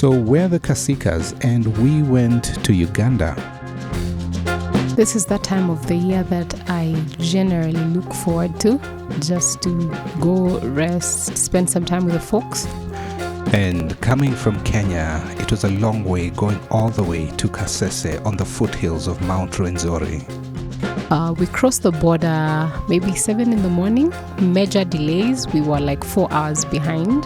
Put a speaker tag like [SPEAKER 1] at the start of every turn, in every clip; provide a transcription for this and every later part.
[SPEAKER 1] So we're the Kasikas and we went to Uganda.
[SPEAKER 2] This is that time of the year that I generally look forward to, just to go rest, spend some time with the folks.
[SPEAKER 1] And coming from Kenya, it was a long way going all the way to Kasese on the foothills of Mount Rwenzori.
[SPEAKER 2] We crossed the border maybe 7 in the morning. Major delays. We were like 4 hours behind.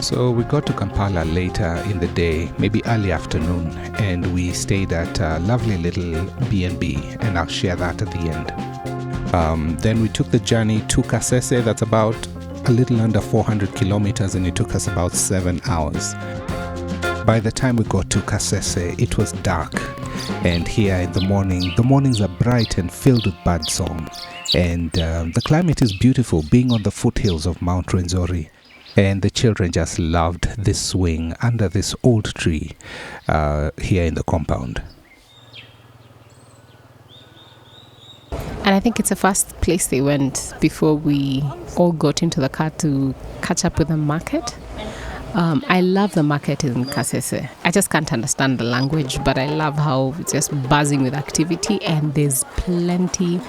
[SPEAKER 1] So we got to Kampala later in the day, maybe early afternoon, and we stayed at a lovely little B&B, and I'll share that at the end. Then we took the journey to Kasese. That's about a little under 400 kilometers, and it took us about 7 hours. By the time we got to Kasese, it was dark, and here in the mornings are bright and filled with birdsong, and the climate is beautiful, being on the foothills of Mount Rwenzori. And the children just loved this swing under this old tree here in the compound.
[SPEAKER 2] And I think it's the first place they went before we all got into the car to catch up with the market. I love the market in Kasese. I just can't understand the language, but I love how it's just buzzing with activity, and there's plenty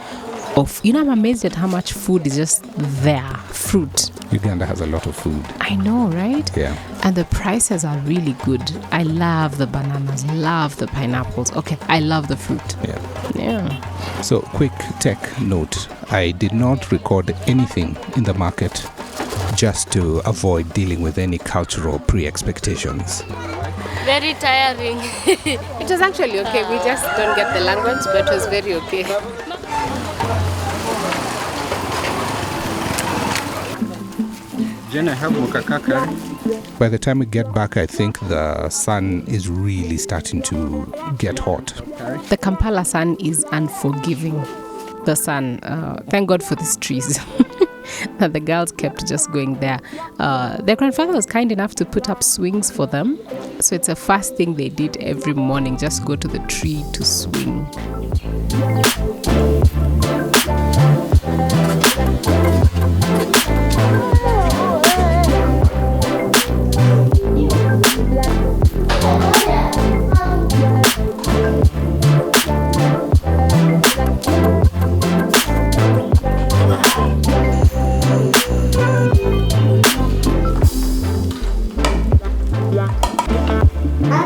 [SPEAKER 2] of, I'm amazed at how much food is just there. Fruit.
[SPEAKER 1] Uganda has a lot of food.
[SPEAKER 2] I know, right?
[SPEAKER 1] Yeah.
[SPEAKER 2] And the prices are really good. I love the bananas, love the pineapples. Okay, I love the fruit. Yeah.
[SPEAKER 1] So, quick tech note. I did not record anything in the market just to avoid dealing with any cultural pre-expectations.
[SPEAKER 3] Very tiring.
[SPEAKER 2] It was actually okay. We just don't get the language, but it was very okay.
[SPEAKER 1] Jenna, have mukakaka. By the time we get back, I think the sun is really starting to get hot.
[SPEAKER 2] The Kampala sun is unforgiving. The sun, thank God for these trees. The girls kept just going there. Their grandfather was kind enough to put up swings for them. So it's the first thing they did every morning, just go to the tree to swing.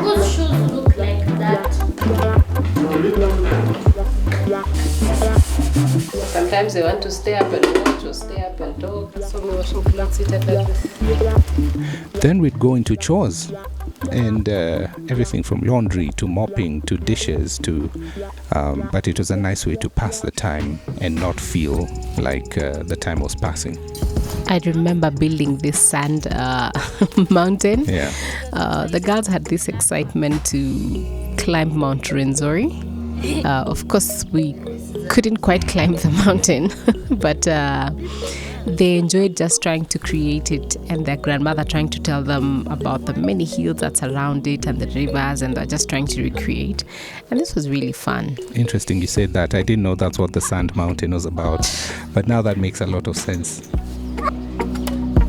[SPEAKER 3] Whose shoes look like that?
[SPEAKER 2] Sometimes they want to stay up and watch or stay up and talk. So we washing clothes seated like this.
[SPEAKER 1] Then we'd go into chores and everything from laundry to mopping to dishes to but it was a nice way to pass the time and not feel like the time was passing.
[SPEAKER 2] I remember building this sand mountain.
[SPEAKER 1] Yeah.
[SPEAKER 2] The girls had this excitement to climb Mount Rwenzori. Of course, we couldn't quite climb the mountain, but they enjoyed just trying to create it, and their grandmother trying to tell them about the many hills that surround it and the rivers, and they're just trying to recreate. And this was really fun.
[SPEAKER 1] Interesting you said that. I didn't know that's what the sand mountain was about, but now that makes a lot of sense.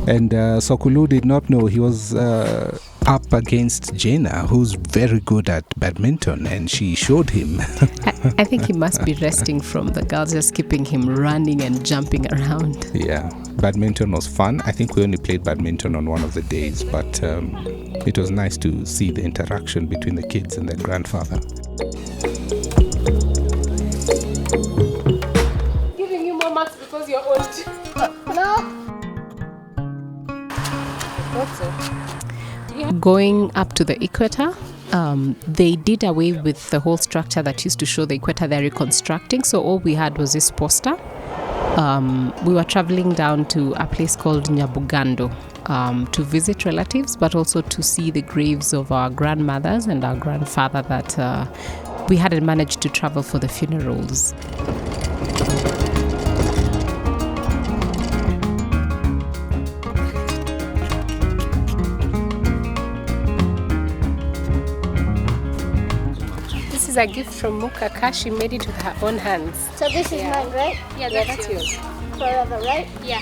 [SPEAKER 1] And Sokulu did not know he was up against Jena, who's very good at badminton, and she showed him.
[SPEAKER 2] I think he must be resting from the girls just keeping him running and jumping around.
[SPEAKER 1] Yeah, badminton was fun. I think we only played badminton on one of the days, but it was nice to see the interaction between the kids and their grandfather.
[SPEAKER 2] Giving you more marks because you're old. No. Going up to the equator, they did away with the whole structure that used to show the equator. They're reconstructing, so all we had was this poster. We were traveling down to a place called Nyabugando to visit relatives, but also to see the graves of our grandmothers and our grandfather that we hadn't managed to travel for the funerals. A gift from Mukaka. She made it with her own hands.
[SPEAKER 3] So this is mine, right?
[SPEAKER 2] Yeah, that's yours.
[SPEAKER 3] Forever, right?
[SPEAKER 2] Yeah.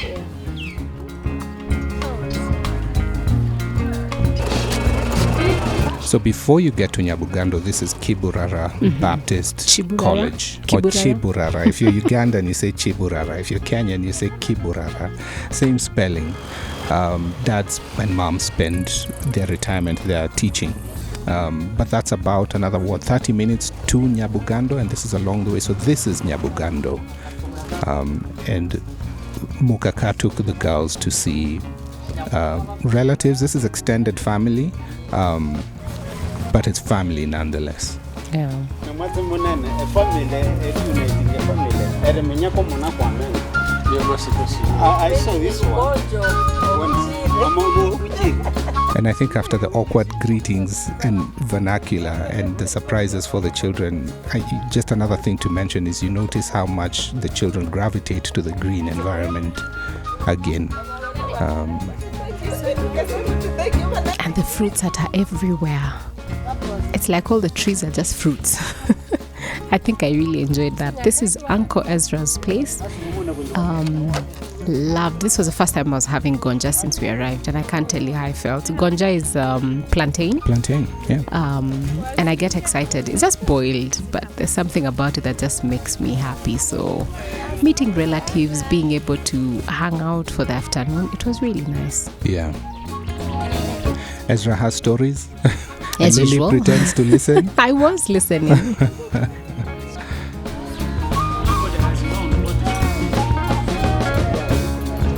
[SPEAKER 1] So before you get to Nyabugando, this is Kiburara Baptist
[SPEAKER 2] Chiburara?
[SPEAKER 1] College.
[SPEAKER 2] Kiburara?
[SPEAKER 1] Or Chiburara. If you're Ugandan, you say Chiburara. If you're Kenyan, you say Kiburara. Same spelling. Dads and moms spend their retirement there teaching. But that's about another 30 minutes to Nyabugando, and this is along the way. So this is Nyabugando. And Mukaka took the girls to see relatives. This is extended family, but it's family nonetheless.
[SPEAKER 2] Yeah.
[SPEAKER 4] I saw this one.
[SPEAKER 1] And I think after the awkward greetings and vernacular and the surprises for the children, just another thing to mention is you notice how much the children gravitate to the green environment again.
[SPEAKER 2] And the fruits that are everywhere. It's like all the trees are just fruits. I think I really enjoyed that. This is Uncle Ezra's place. Loved. This was the first time I was having gonja since we arrived, and I can't tell you how I felt. Gonja is plantain.
[SPEAKER 1] Plantain, yeah.
[SPEAKER 2] And I get excited. It's just boiled, but there's something about it that just makes me happy. So meeting relatives, being able to hang out for the afternoon, it was really nice.
[SPEAKER 1] Yeah. Ezra has stories.
[SPEAKER 2] As
[SPEAKER 1] and
[SPEAKER 2] usual.
[SPEAKER 1] Lily pretends to listen.
[SPEAKER 2] I was listening.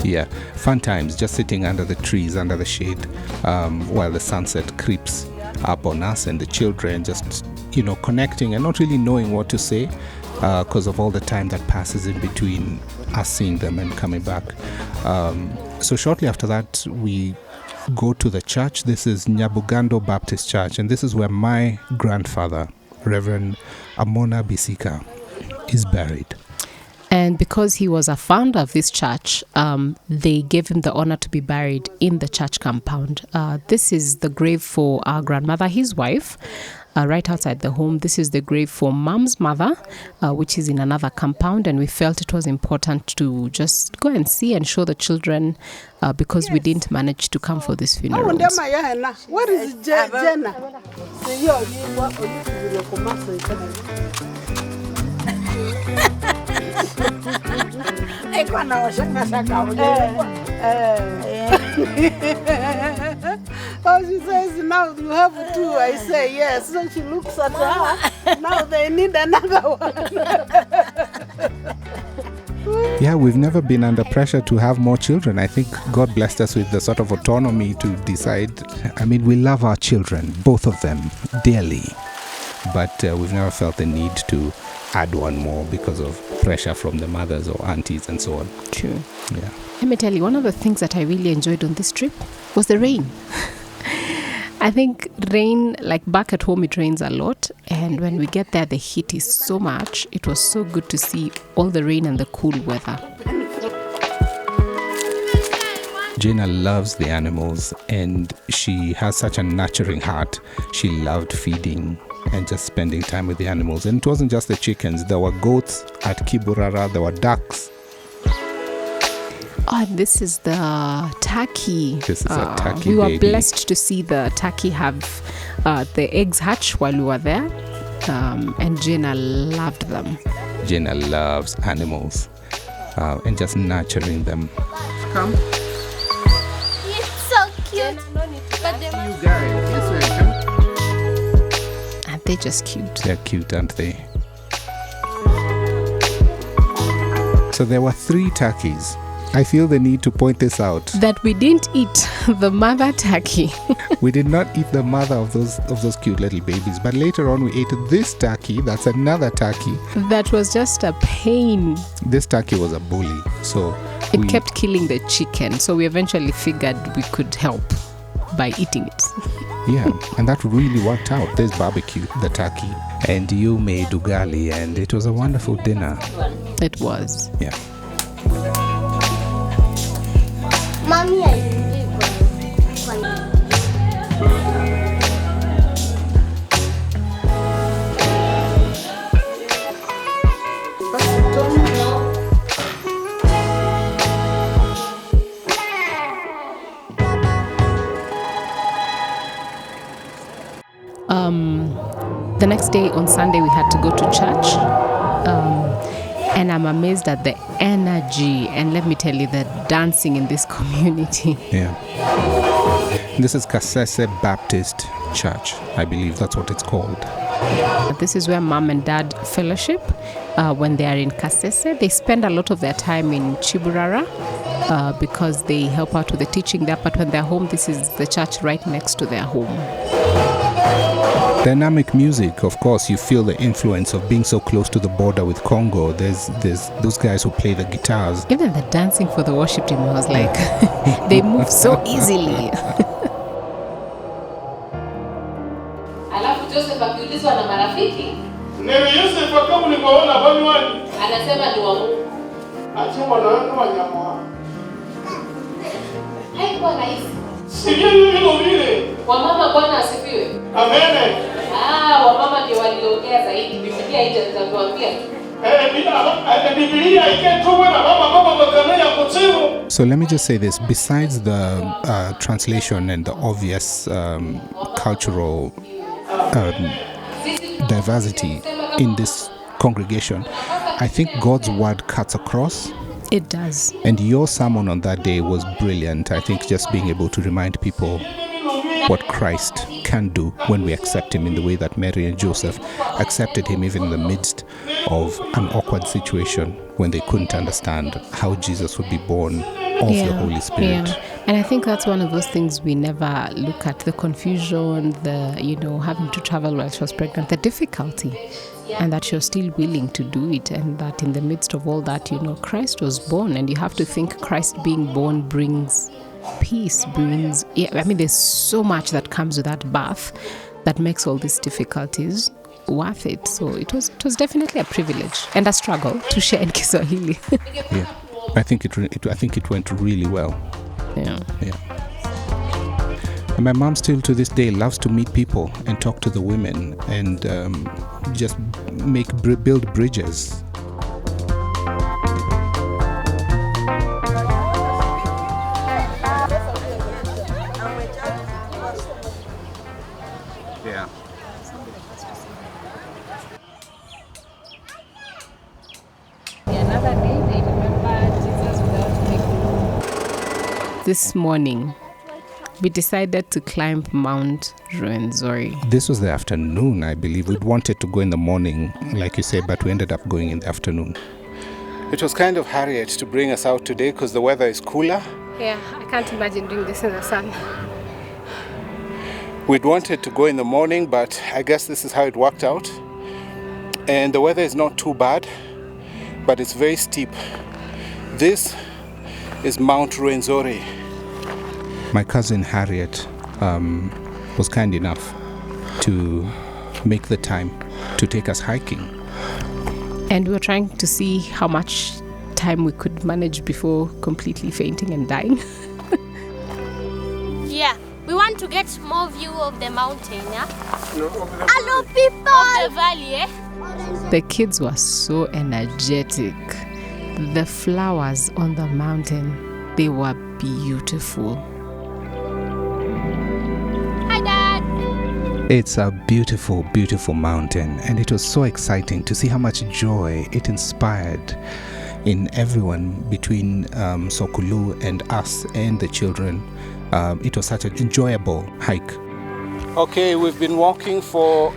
[SPEAKER 1] Yeah, fun times, just sitting under the trees, under the shade, while the sunset creeps up on us, and the children just, connecting and not really knowing what to say because of all the time that passes in between us seeing them and coming back. So shortly after that, we go to the church. This is Nyabugando Baptist Church, and this is where my grandfather, Reverend Amona Bisika, is buried.
[SPEAKER 2] And because he was a founder of this church, they gave him the honor to be buried in the church compound. This is the grave for our grandmother, his wife, right outside the home. This is the grave for Mom's mother, which is in another compound. And we felt it was important to just go and see and show the children because we didn't manage to come for this funeral.
[SPEAKER 4] What is Jenna? Oh, she says now you have two. I say yes. So she looks at her. Now they need another one.
[SPEAKER 1] Yeah, we've never been under pressure to have more children. I think God blessed us with the sort of autonomy to decide. I mean, we love our children, both of them, dearly. But we've never felt the need to add one more because of pressure from the mothers or aunties and so on.
[SPEAKER 2] True.
[SPEAKER 1] Yeah.
[SPEAKER 2] Let me tell you, one of the things that I really enjoyed on this trip was the rain. I think rain, like back at home, it rains a lot. And when we get there, the heat is so much. It was so good to see all the rain and the cool weather.
[SPEAKER 1] Jenna loves the animals and she has such a nurturing heart. She loved feeding and just spending time with the animals. And it wasn't just the chickens. There were goats at Kiburara. There were ducks.
[SPEAKER 2] Oh, this is the turkey.
[SPEAKER 1] This is a turkey
[SPEAKER 2] We were
[SPEAKER 1] baby.
[SPEAKER 2] blessed to see the turkey have the eggs hatch while we were there. And Jenna loved them.
[SPEAKER 1] Jenna loves animals and just nurturing them. Come.
[SPEAKER 3] It's so cute. But they
[SPEAKER 1] You guys, this way, come.
[SPEAKER 2] And they're just cute.
[SPEAKER 1] They're cute, aren't they? So there were 3 turkeys. I feel the need to point this out.
[SPEAKER 2] That we didn't eat the mother turkey.
[SPEAKER 1] We did not eat the mother of those cute little babies, but later on we ate this turkey. That's another turkey.
[SPEAKER 2] That was just a pain.
[SPEAKER 1] This turkey was a bully, so
[SPEAKER 2] It kept killing the chicken. So we eventually figured we could help by eating it.
[SPEAKER 1] Yeah, and that really worked out. There's barbecue, the turkey, and you made ugali, and it was a wonderful dinner.
[SPEAKER 2] It was.
[SPEAKER 1] Yeah.
[SPEAKER 3] Mommy,
[SPEAKER 2] The next day on Sunday, we had to go to church. And I'm amazed at the energy and let me tell you, the dancing in this community.
[SPEAKER 1] Yeah. This is Kasese Baptist Church. I believe that's what it's called.
[SPEAKER 2] This is where mom and dad fellowship when they are in Kasese. They spend a lot of their time in Chiburara because they help out with the teaching there. But when they're home, this is the church right next to their home.
[SPEAKER 1] Dynamic music, of course, you feel the influence of being so close to the border with Congo. There's those guys who play the guitars.
[SPEAKER 2] Even the dancing for the worship team, I was like, they move so easily.
[SPEAKER 5] Alafu Joseph akiulizwa na marafiki,
[SPEAKER 6] Nene Yosef kama nilipoona banywani.
[SPEAKER 5] anasema ni wa Mungu.
[SPEAKER 6] Achimwa na wanyama.
[SPEAKER 5] Haikuwa rahisi.
[SPEAKER 6] Sijui hilo vile.
[SPEAKER 5] Wamama Bwana asifiwe.
[SPEAKER 6] Amen.
[SPEAKER 5] Wamama ndio waliongea zaidi. Biblia hiyo nitakwambia.
[SPEAKER 1] So let me just say this. Besides the translation and the obvious cultural diversity in this congregation, I think God's word cuts across.
[SPEAKER 2] It does.
[SPEAKER 1] And your sermon on that day was brilliant. I think just being able to remind people what Christ can do when we accept him in the way that Mary and Joseph accepted him even in the midst of an awkward situation when they couldn't understand how Jesus would be born of the Holy Spirit.
[SPEAKER 2] Yeah. And I think that's one of those things we never look at, the confusion, the, having to travel while she was pregnant, the difficulty, and that you're still willing to do it, and that in the midst of all that, Christ was born, and you have to think Christ being born brings peace, there's so much that comes with that birth that makes all these difficulties worth it. So it was definitely a privilege and a struggle to share in Kiswahili.
[SPEAKER 1] Yeah, I think it went really well.
[SPEAKER 2] Yeah.
[SPEAKER 1] And my mom still to this day loves to meet people and talk to the women and just build bridges. Yeah.
[SPEAKER 2] Another day they remember Jesus without making. This morning, we decided to climb Mount Rwenzori.
[SPEAKER 1] This was the afternoon, I believe. We'd wanted to go in the morning, like you said, but we ended up going in the afternoon. It was kind of Harriet to bring us out today because the weather is cooler.
[SPEAKER 2] Yeah, I can't imagine doing this in the sun.
[SPEAKER 1] We'd wanted to go in the morning, but I guess this is how it worked out. And the weather is not too bad, but it's very steep. This is Mount Rwenzori. My cousin Harriet was kind enough to make the time to take us hiking.
[SPEAKER 2] And we were trying to see how much time we could manage before completely fainting and dying.
[SPEAKER 3] Yeah, we want to get more view of the mountain, yeah? Hello, people! Of the valley, eh?
[SPEAKER 2] The kids were so energetic. The flowers on the mountain, they were beautiful.
[SPEAKER 3] Hi, Dad!
[SPEAKER 1] It's a beautiful, beautiful mountain, and it was so exciting to see how much joy it inspired in everyone between Sokulu and us and the children. It was such an enjoyable hike. Okay, we've been walking for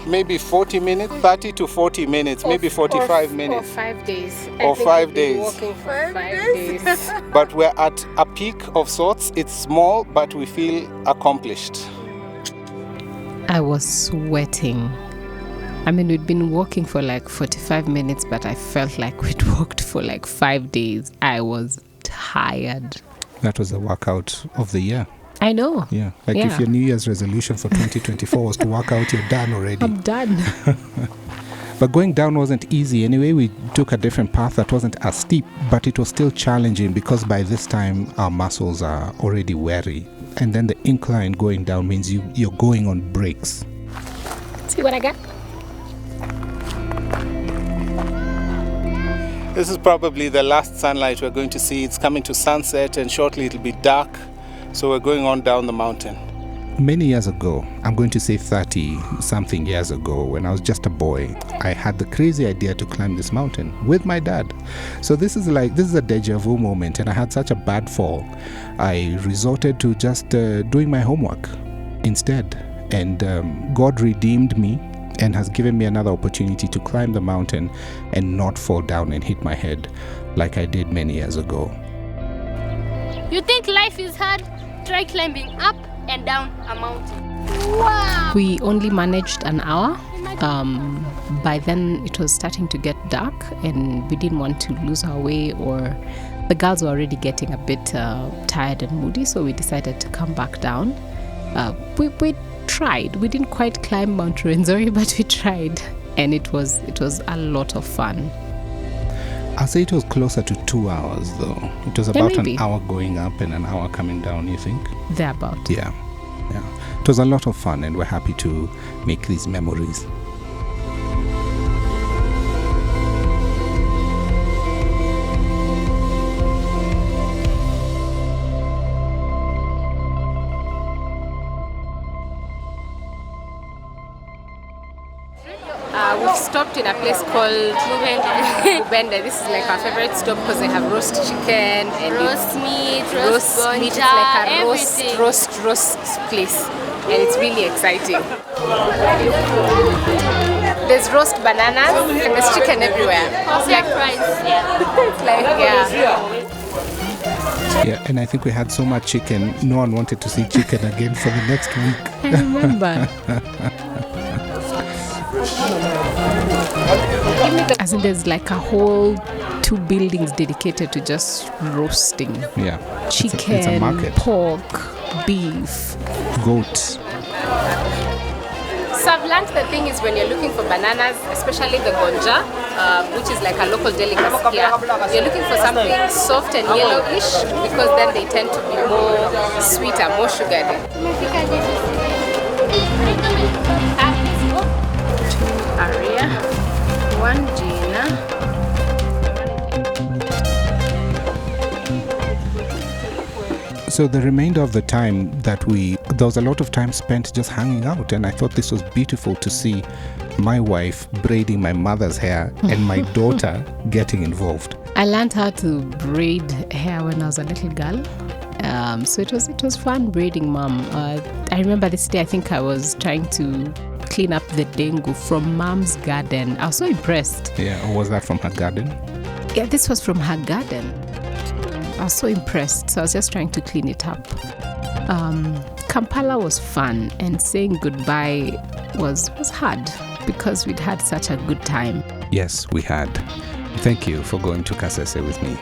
[SPEAKER 1] maybe 40 minutes, 30 to 40 minutes, maybe 45 minutes.
[SPEAKER 2] Or 5 days.
[SPEAKER 1] Or 5 days.
[SPEAKER 2] Walking for 5 days.
[SPEAKER 1] But we're at a peak of sorts. It's small, but we feel accomplished.
[SPEAKER 2] I was sweating. We'd been walking for like 45 minutes, but I felt like we'd walked for like 5 days. I was tired.
[SPEAKER 1] That was the workout of the year.
[SPEAKER 2] I know.
[SPEAKER 1] Yeah. If your New Year's resolution for 2024 was to work out, you're done already.
[SPEAKER 2] I'm done.
[SPEAKER 1] But going down wasn't easy. Anyway, we took a different path that wasn't as steep, but it was still challenging because by this time our muscles are already weary. And then the incline going down means you're going on brakes.
[SPEAKER 2] See what I got?
[SPEAKER 1] This is probably the last sunlight we're going to see. It's coming to sunset and shortly it'll be dark. So we're going on down the mountain. Many years ago, I'm going to say 30 something years ago, when I was just a boy, I had the crazy idea to climb this mountain with my dad. So this is a deja vu moment, and I had such a bad fall. I resorted to just doing my homework instead, and God redeemed me and has given me another opportunity to climb the mountain and not fall down and hit my head like I did many years ago.
[SPEAKER 3] You think life is hard? Try climbing up and down a mountain. Wow!
[SPEAKER 2] We only managed an hour. By then it was starting to get dark and we didn't want to lose our way, or the girls were already getting a bit tired and moody, so we decided to come back down. We tried. We didn't quite climb Mount Rwenzori, but we tried, and it was a lot of fun.
[SPEAKER 1] I'll say it was closer to 2 hours though. It was about
[SPEAKER 2] maybe
[SPEAKER 1] an hour going up and an hour coming down, you think?
[SPEAKER 2] Thereabout.
[SPEAKER 1] Yeah. It was a lot of fun, and we're happy to make these memories.
[SPEAKER 2] We've stopped in a place called Uganda. This is like our favorite stop because they have roast chicken and
[SPEAKER 3] Roast meat,
[SPEAKER 2] roast
[SPEAKER 3] roast
[SPEAKER 2] meat. It's
[SPEAKER 3] gonja,
[SPEAKER 2] like a
[SPEAKER 3] everything.
[SPEAKER 2] roast place, and it's really exciting. There's roast bananas and there's chicken everywhere. It's like it's like
[SPEAKER 1] Yeah, and I think we had so much chicken, no one wanted to see chicken again for the next week.
[SPEAKER 2] I remember. As in, there's like a whole 2 buildings dedicated to just roasting.
[SPEAKER 1] Yeah.
[SPEAKER 2] Chicken,
[SPEAKER 1] it's a market.
[SPEAKER 2] pork, beef,
[SPEAKER 1] Goat.
[SPEAKER 2] So I've learned the thing is when you're looking for bananas, especially the gonja, which is like a local delicacy here, you're looking for something soft and yellowish because then they tend to be more sweeter, more sugary. Aria, 1 Gina.
[SPEAKER 1] So the remainder of the time there was a lot of time spent just hanging out, and I thought this was beautiful to see my wife braiding my mother's hair and my daughter getting involved.
[SPEAKER 2] I learned how to braid hair when I was a little girl. So it was fun braiding mom. I remember this day, I think I was trying to clean up the dengue from mom's garden. I was so impressed.
[SPEAKER 1] Yeah, or was that from her garden?
[SPEAKER 2] Yeah, this was from her garden. I was so impressed. So I was just trying to clean it up. Kampala was fun, and saying goodbye was hard because we'd had such a good time.
[SPEAKER 1] Yes, we had. Thank you for going to Kasese with me.